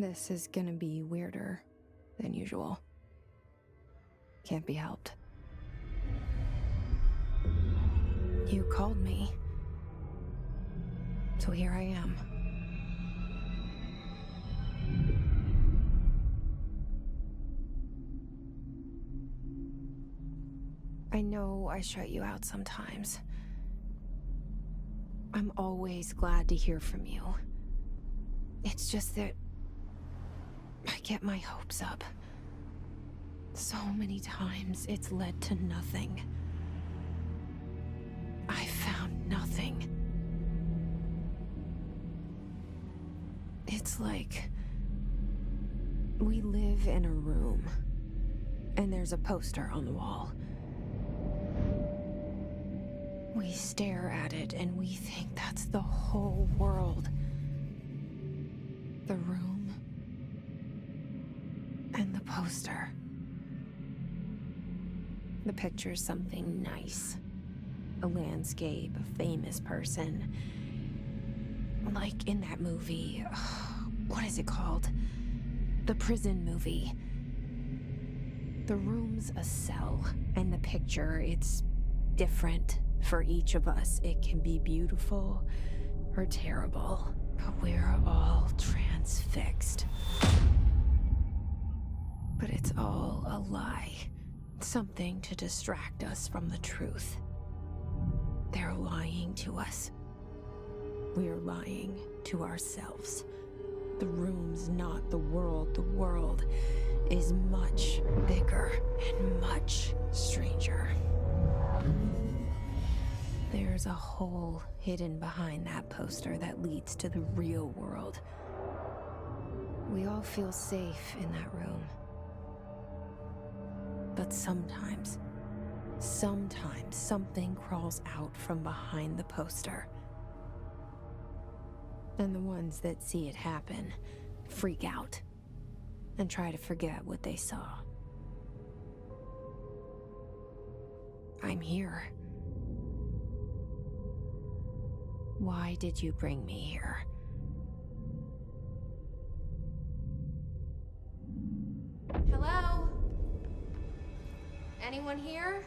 This is gonna be weirder than usual. Can't be helped. You called me. So here I am. I know I shut you out sometimes. I'm always glad to hear from you. It's just that I get my hopes up. So many times it's led to nothing. I found nothing. It's like we live in a room, and there's a poster on the wall. We stare at it and we think that's the whole world. The room and the poster. The picture's something nice. A landscape, a famous person. Like in that movie, what is it called? The prison movie. The room's a cell, and the picture, it's different for each of us. It can be beautiful or terrible, but we're all transfixed. But it's all a lie. Something to distract us from the truth. They're lying to us. We're lying to ourselves. The room's not the world. The world is much bigger and much stranger. There's a hole hidden behind that poster that leads to the real world. We all feel safe in that room. But sometimes something crawls out from behind the poster. And the ones that see it happen freak out and try to forget what they saw. I'm here. Why did you bring me here? Hello? Anyone here?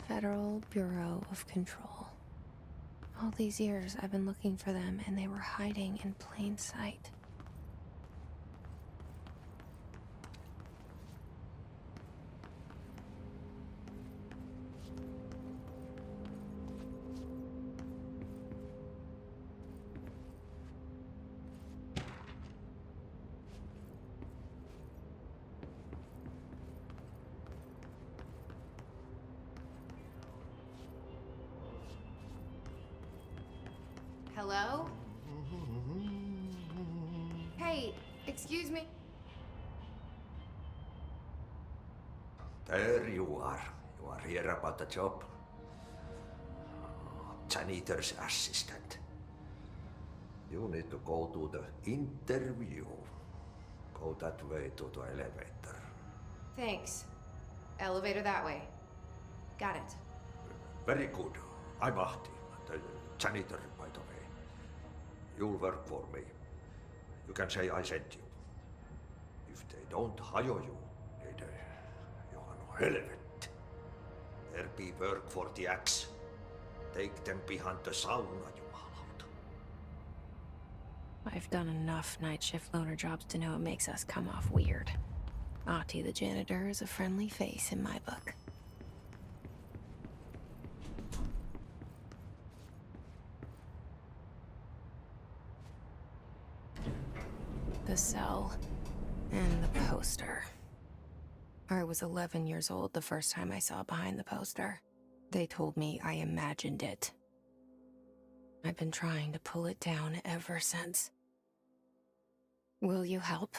Federal Bureau of Control. All these years I've been looking for them, and they were hiding in plain sight. Hello? Hey, excuse me. There you are. You are here about the job. Janitor's assistant. You need to go to the interview. Go that way to the elevator. Thanks. Elevator that way. Got it. Very good. I'm Ahti, the janitor, by the way. You'll work for me. You can say I sent you. If they don't hire you, niin Johan helvet. There be work for the axe. Take them behind the sauna, jumalauta. I've done enough night shift loner jobs to know it makes us come off weird. Ahti the janitor is a friendly face in my book. The cell and the poster. I was 11 years old the first time I saw behind the poster. They told me I imagined it. I've been trying to pull it down ever since. Will you help?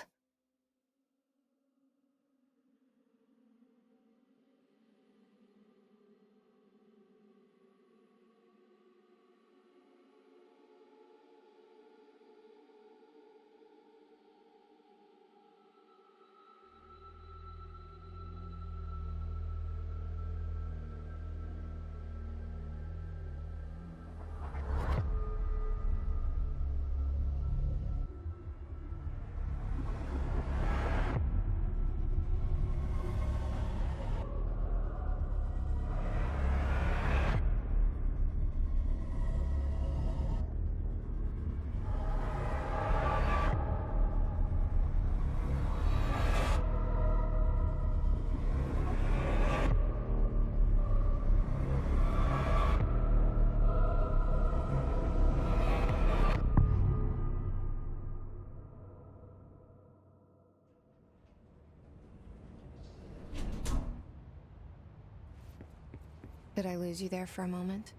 Did I lose you there for a moment?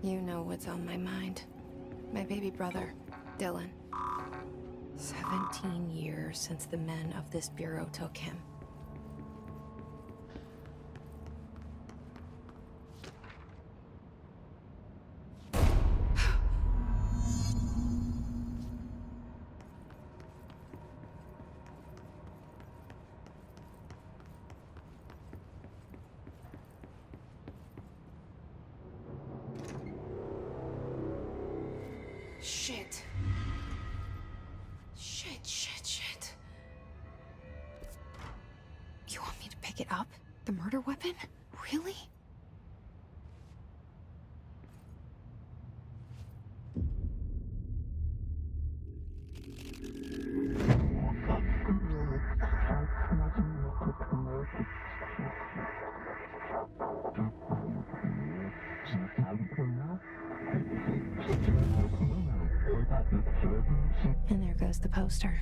You know what's on my mind. My baby brother, Dylan. 17 years since the men of this bureau took him. Shit. Shit. You want me to pick it up? The murder weapon? Really? And there goes the poster.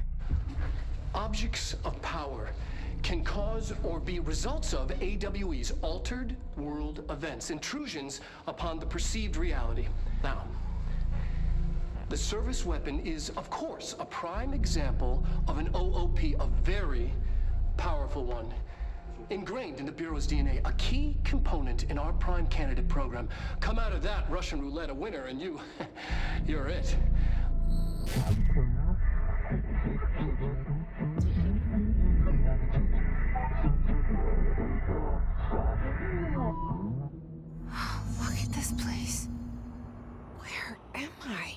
Objects of power can cause or be results of AWE's altered world events, intrusions upon the perceived reality. Now, the service weapon is, of course, a prime example of an OOP, a very powerful one. Ingrained in the Bureau's DNA, a key component in our prime candidate program. Come out of that Russian roulette a winner and you're it. Look at this place. Where am I?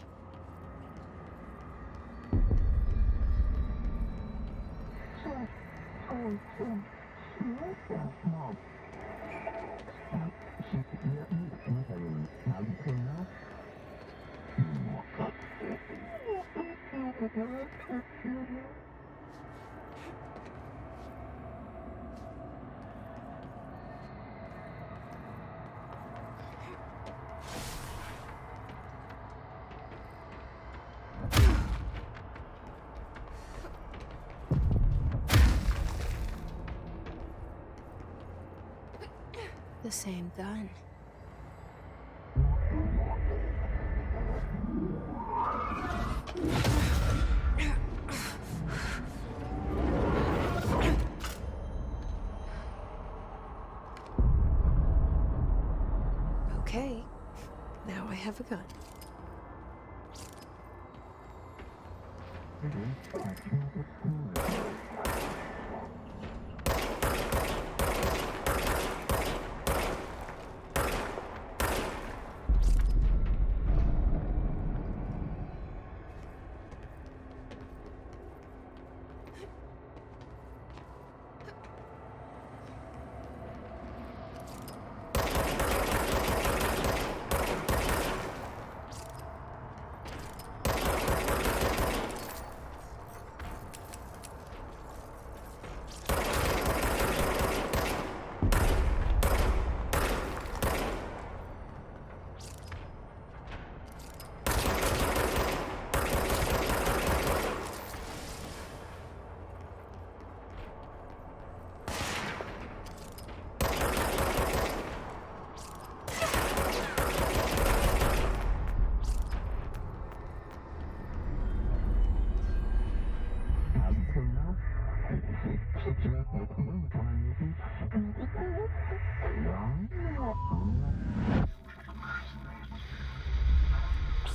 The same gun. Okay, now I have a gun.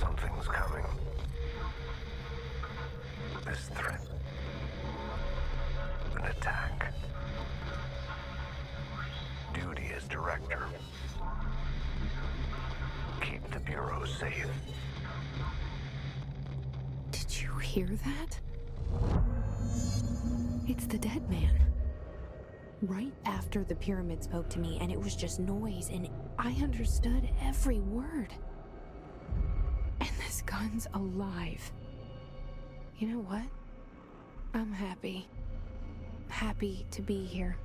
Something's coming. This threat. An attack. Duty as director. Keep the Bureau safe. Did you hear that? It's the dead man. Right after the pyramid spoke to me, and it was just noise, and I understood every word. And this gun's alive. You know what? I'm happy. Happy to be here.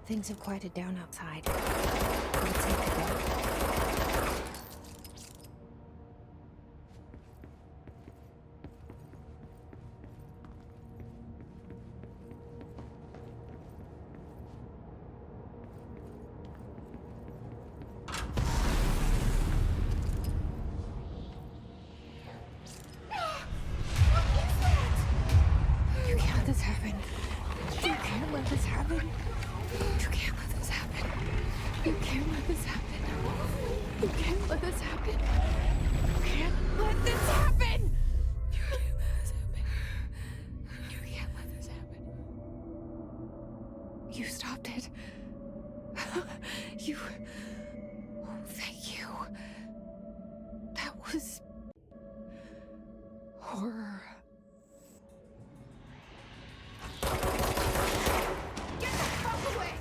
Things have quieted down outside. Let's hit the road. You can't let this happen. You can't let this happen. You can't let this happen. You can't let this happen. You can't let this happen. You can't let this happen. You can't let this happen. You can't let this happen. You stopped it. You. Oh, thank you. That was horror. Get the fuck away!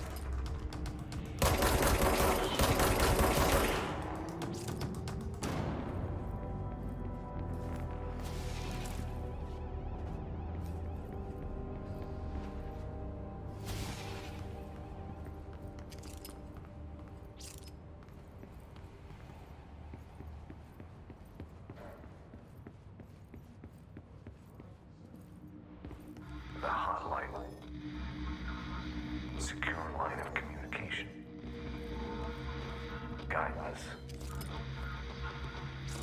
The hotline. Secure line of communication. Guidance.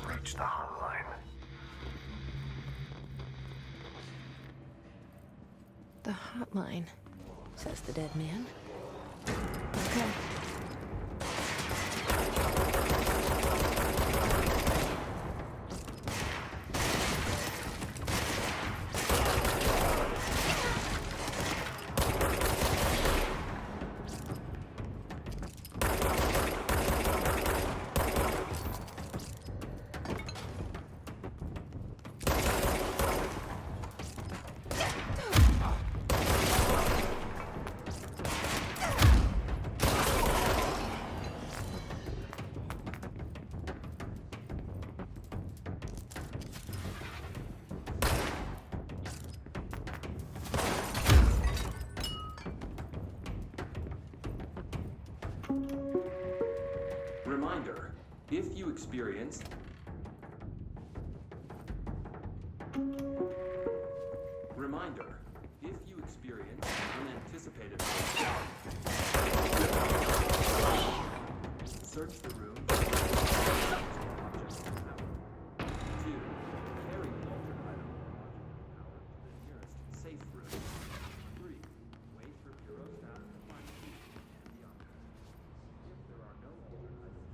Reach the hotline. The hotline, says the dead man. Okay. Reminder, if you experience unanticipated search the room. Objects in power. 2. Carry the altered item or object in power to the nearest safe room. 3. Wait for Bureau staff to find key and the object. If there are no altered items,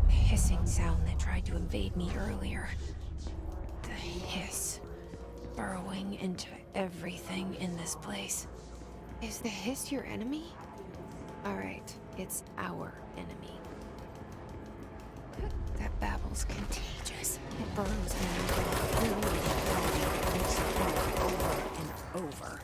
Hissing sound that tried to invade me earlier. The hiss burrowing into everything in this place. Is the hiss your enemy? Alright, it's our enemy. That babble's contagious. It burrows in and makes it over and over.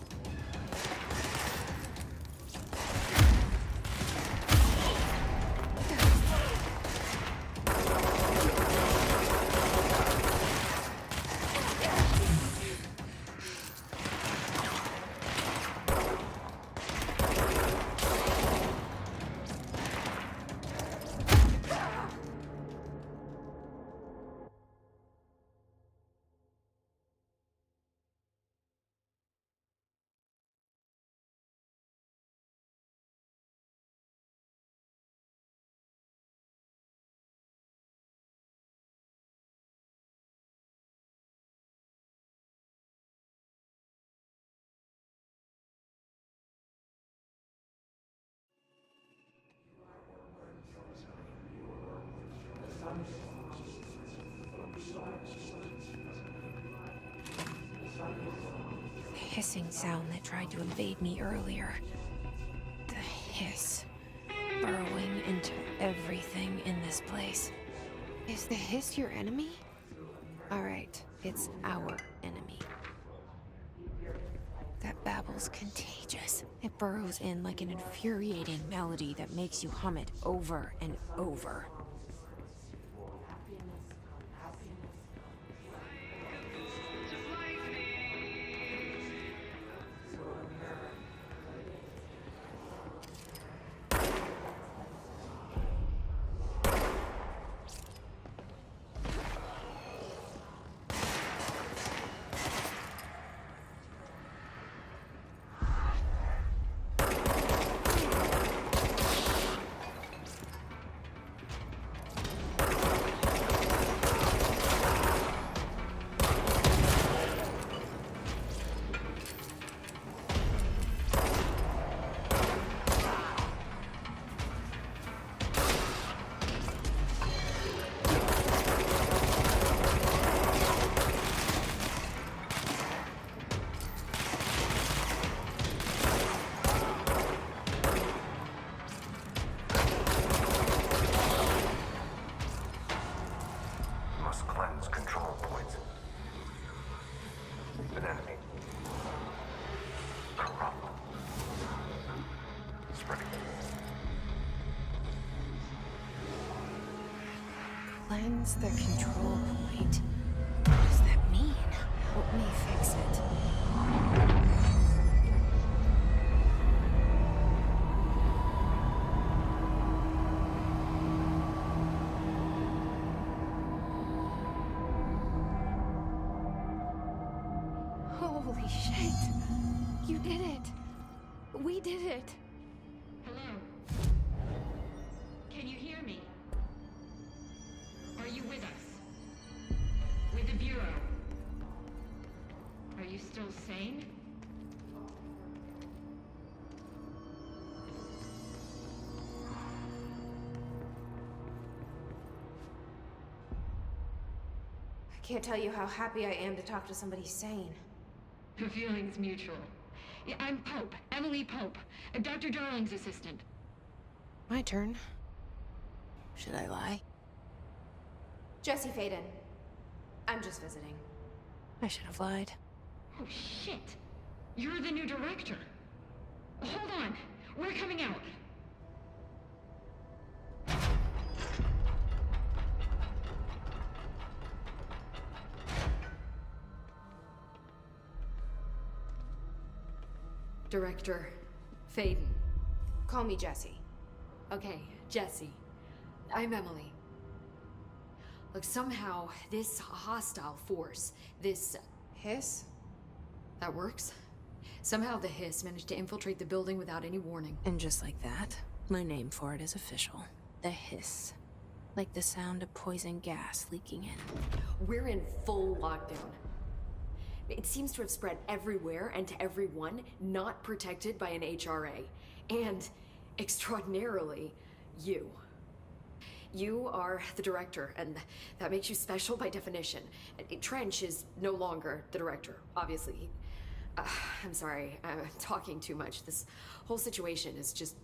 hissing sound that tried to invade me earlier. The hiss. Burrowing into everything in this place. Is the hiss your enemy? Alright, it's our enemy. That babble's contagious. It burrows in like an infuriating melody that makes you hum it over and over. Must cleanse control points. An enemy. Corrupt. Spreading. Cleanse the control point. What does that mean? Help me fix it. Holy shit! You did it! We did it! Hello? Can you hear me? Are you with us? With the Bureau? Are you still sane? I can't tell you how happy I am to talk to somebody sane. The feeling's mutual. Yeah, I'm Pope, Emily Pope, Dr. Darling's assistant. My turn. Should I lie? Jesse Faden. I'm just visiting. I should have lied. Oh, shit. You're the new director. Hold on. We're coming out. Director Faden. Call me Jesse. Okay, Jesse. I'm Emily. Look, somehow this hostile force, this... Hiss? that works? Somehow the hiss managed to infiltrate the building without any warning. And just like that, my name for it is official. The hiss. Like the sound of poison gas leaking in. We're in full lockdown. It seems to have spread everywhere and to everyone not protected by an HRA. And, extraordinarily, you. You are the director, and that makes you special by definition. Trench is no longer the director, obviously. I'm sorry, I'm talking too much. This whole situation is just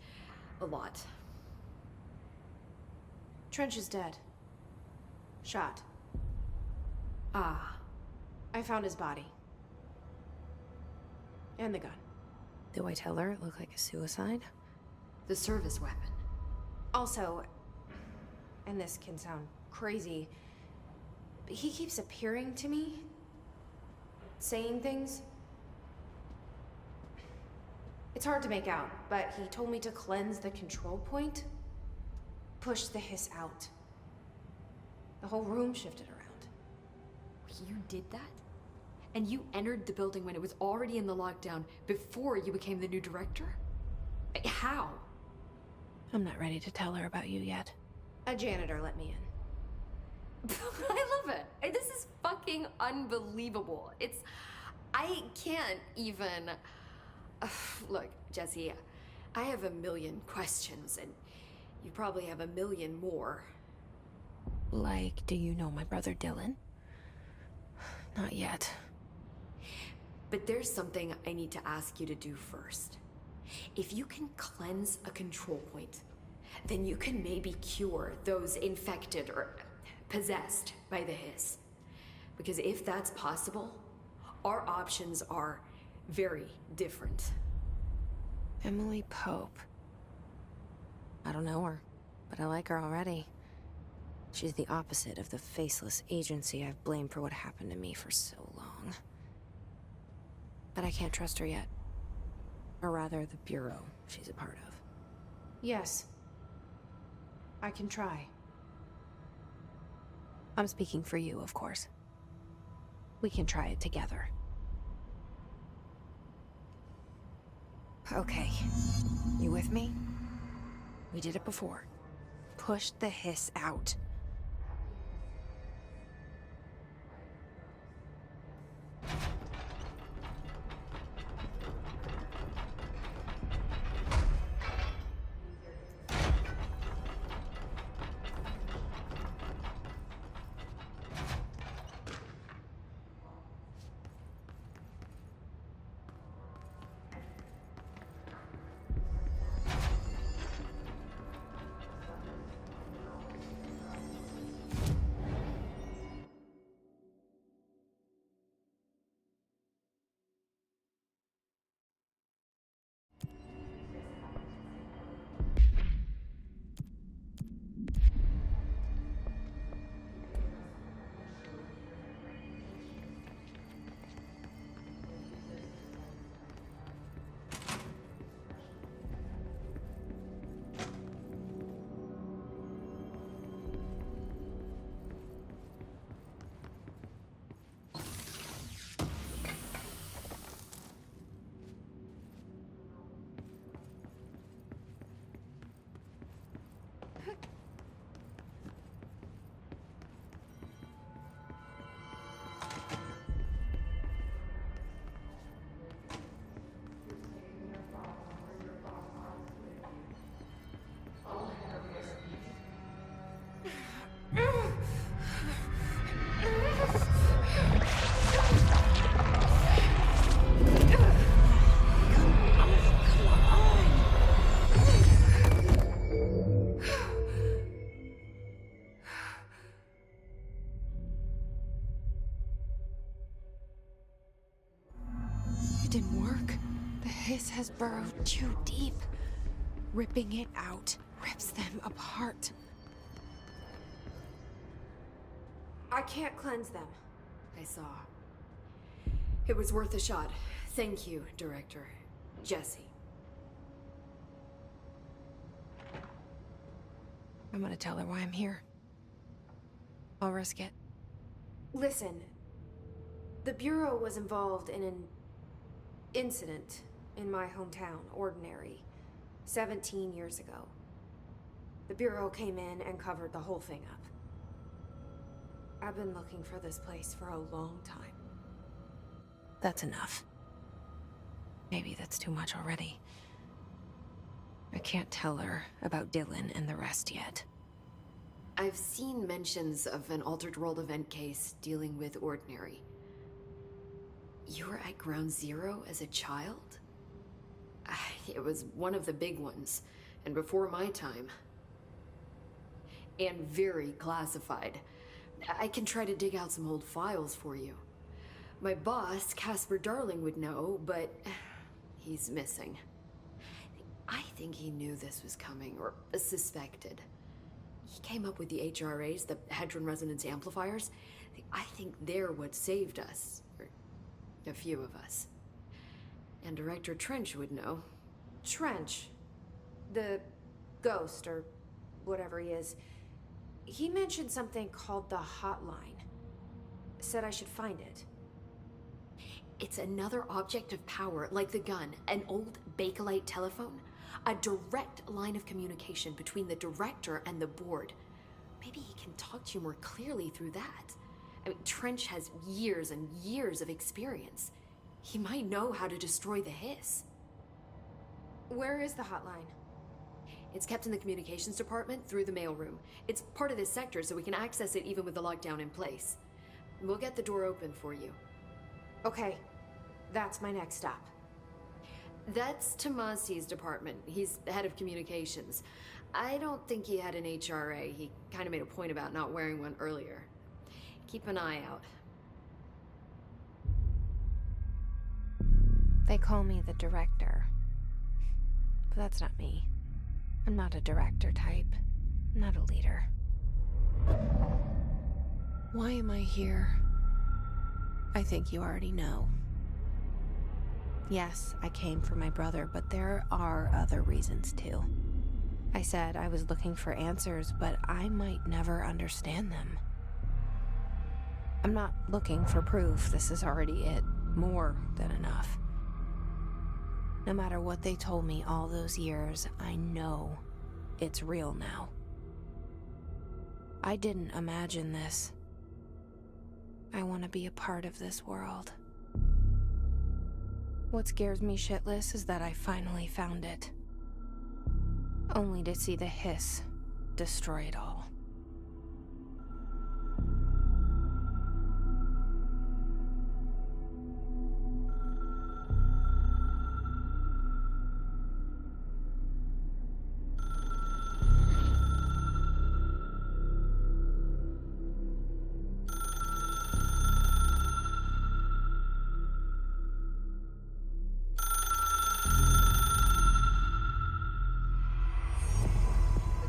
a lot. Trench is dead. Shot. Ah. I found his body. And the gun. Do I tell her it looked like a suicide? The service weapon. Also, and this can sound crazy, but he keeps appearing to me, saying things. It's hard to make out, but he told me to cleanse the control point, push the hiss out. The whole room shifted around. You did that? And you entered the building when it was already in the lockdown before you became the new director? How? I'm not ready to tell her about you yet. A janitor let me in. I love it. This is fucking unbelievable. I can't even... Look, Jesse, I have a million questions, and you probably have a million more. Like, do you know my brother Dylan? Not yet. But there's something I need to ask you to do first. If you can cleanse a control point, then you can maybe cure those infected or possessed by the Hiss. Because if that's possible, our options are very different. Emily Pope. I don't know her, but I like her already. She's the opposite of the faceless agency I've blamed for what happened to me for so long. But I can't trust her yet. Or rather, the Bureau she's a part of. Yes. I can try. I'm speaking for you, of course. We can try it together. Okay. You with me? We did it before. Pushed the Hiss out. It didn't work. The Hiss has burrowed too deep. Ripping it out rips them apart. I can't cleanse them. I saw. It was worth a shot. Thank you, Director. Jesse. I'm gonna tell her why I'm here. I'll risk it. Listen, the Bureau was involved in an incident in my hometown, Ordinary, 17 years ago. The Bureau came in and covered the whole thing up. I've been looking for this place for a long time. That's enough. Maybe that's too much already. I can't tell her about Dylan and the rest yet. I've seen mentions of an Altered World event case dealing with Ordinary. You were at Ground Zero as a child? It was one of the big ones, and before my time. And very classified. I can try to dig out some old files for you. My boss, Casper Darling, would know, but he's missing. I think he knew this was coming, or suspected. He came up with the HRAs, the Hadron Resonance Amplifiers. I think they're what saved us. Or a few of us. And Director Trench would know. Trench, the ghost, or whatever he is, he mentioned something called the Hotline. Said I should find it. It's another object of power, like the gun, an old Bakelite telephone. A direct line of communication between the Director and the board. Maybe he can talk to you more clearly through that. I mean, Trench has years and years of experience. He might know how to destroy the Hiss. Where is the Hotline? It's kept in the communications department through the mailroom. It's part of this sector, so we can access it even with the lockdown in place. We'll get the door open for you. Okay. That's my next stop. That's Tomasi's department. He's the head of communications. I don't think he had an HRA. He kind of made a point about not wearing one earlier. Keep an eye out. They call me the director. But that's not me. I'm not a director type. I'm not a leader. Why am I here? I think you already know. Yes, I came for my brother, but there are other reasons too. I said I was looking for answers, but I might never understand them. I'm not looking for proof. This is already it. More than enough. No matter what they told me all those years, I know it's real now. I didn't imagine this. I want to be a part of this world. What scares me shitless is that I finally found it. Only to see the hiss destroy it all.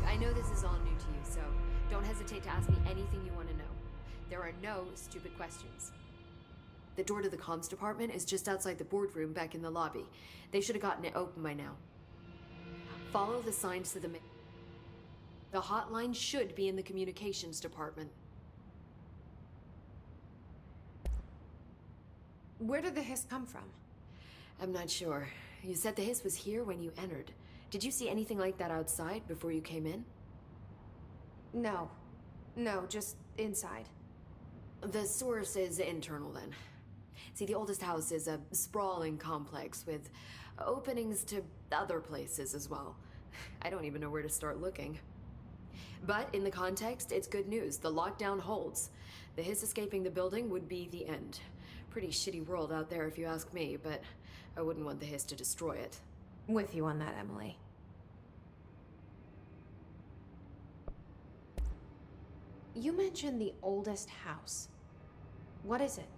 I know this is all new to you, so don't hesitate to ask me anything you want to know. There are no stupid questions. The door to the comms department is just outside the boardroom back in the lobby. They should have gotten it open by now. Follow the signs to the The hotline should be in the communications department. Where did the hiss come from? I'm not sure. You said the hiss was here when you entered. Did you see anything like that outside before you came in? No. No, just inside. The source is internal then. See, the oldest house is a sprawling complex with openings to other places as well. I don't even know where to start looking. But in the context, it's good news. The lockdown holds. The hiss escaping the building would be the end. Pretty shitty world out there if you ask me, but I wouldn't want the hiss to destroy it. With you on that, Emily. You mentioned the oldest house. What is it?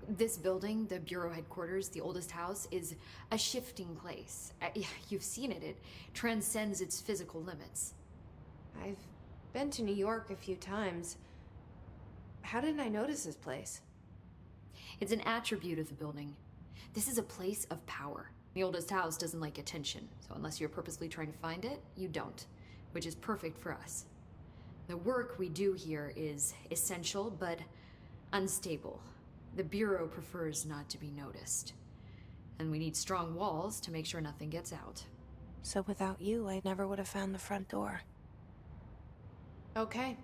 This building, the Bureau headquarters, the oldest house, is a shifting place. You've seen it. It transcends its physical limits. I've been to New York a few times. How didn't I notice this place? It's an attribute of the building. This is a place of power. The oldest house doesn't like attention, so unless you're purposely trying to find it, you don't, which is perfect for us. The work we do here is essential, but unstable. The Bureau prefers not to be noticed. And we need strong walls to make sure nothing gets out. So without you, I never would have found the front door. Okay.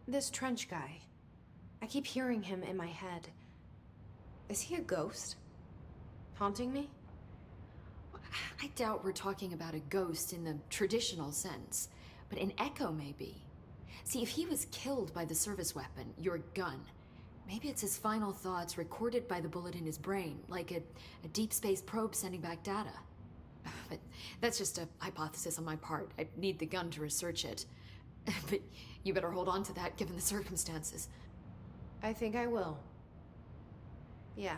This Trench guy. I keep hearing him in my head. Is he a ghost? Haunting me? I doubt we're talking about a ghost in the traditional sense, but an echo maybe. See, if he was killed by the service weapon, your gun, maybe it's his final thoughts recorded by the bullet in his brain, like a deep space probe sending back data. But that's just a hypothesis on my part. I need the gun to research it. But you better hold on to that given the circumstances. I think I will. Yeah.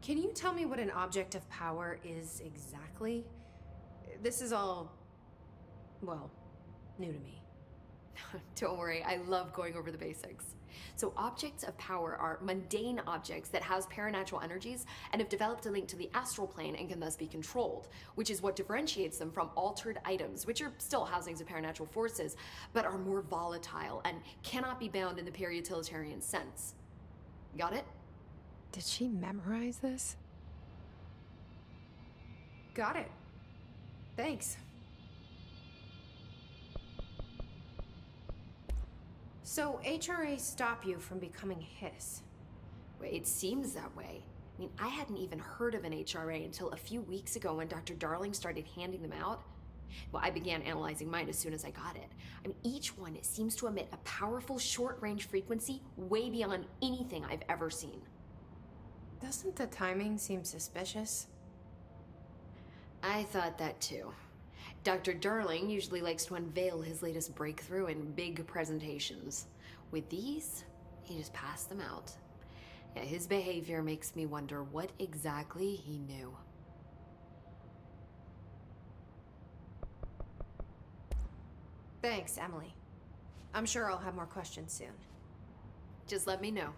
Can you tell me what an object of power is exactly? This is all, well, new to me. Don't worry, I love going over the basics. So objects of power are mundane objects that house paranatural energies and have developed a link to the astral plane and can thus be controlled, which is what differentiates them from altered items, which are still housings of paranatural forces, but are more volatile and cannot be bound in the pure utilitarian sense. Got it? Did she memorize this? Got it. Thanks. So HRA stop you from becoming Hiss? Well, it seems that way. I mean, I hadn't even heard of an HRA until a few weeks ago when Dr. Darling started handing them out. Well, I began analyzing mine as soon as I got it. I mean, each one seems to emit a powerful short-range frequency way beyond anything I've ever seen. Doesn't the timing seem suspicious? I thought that too. Dr. Darling usually likes to unveil his latest breakthrough in big presentations. With these, he just passed them out. Yeah, his behavior makes me wonder what exactly he knew. Thanks, Emily. I'm sure I'll have more questions soon. Just let me know.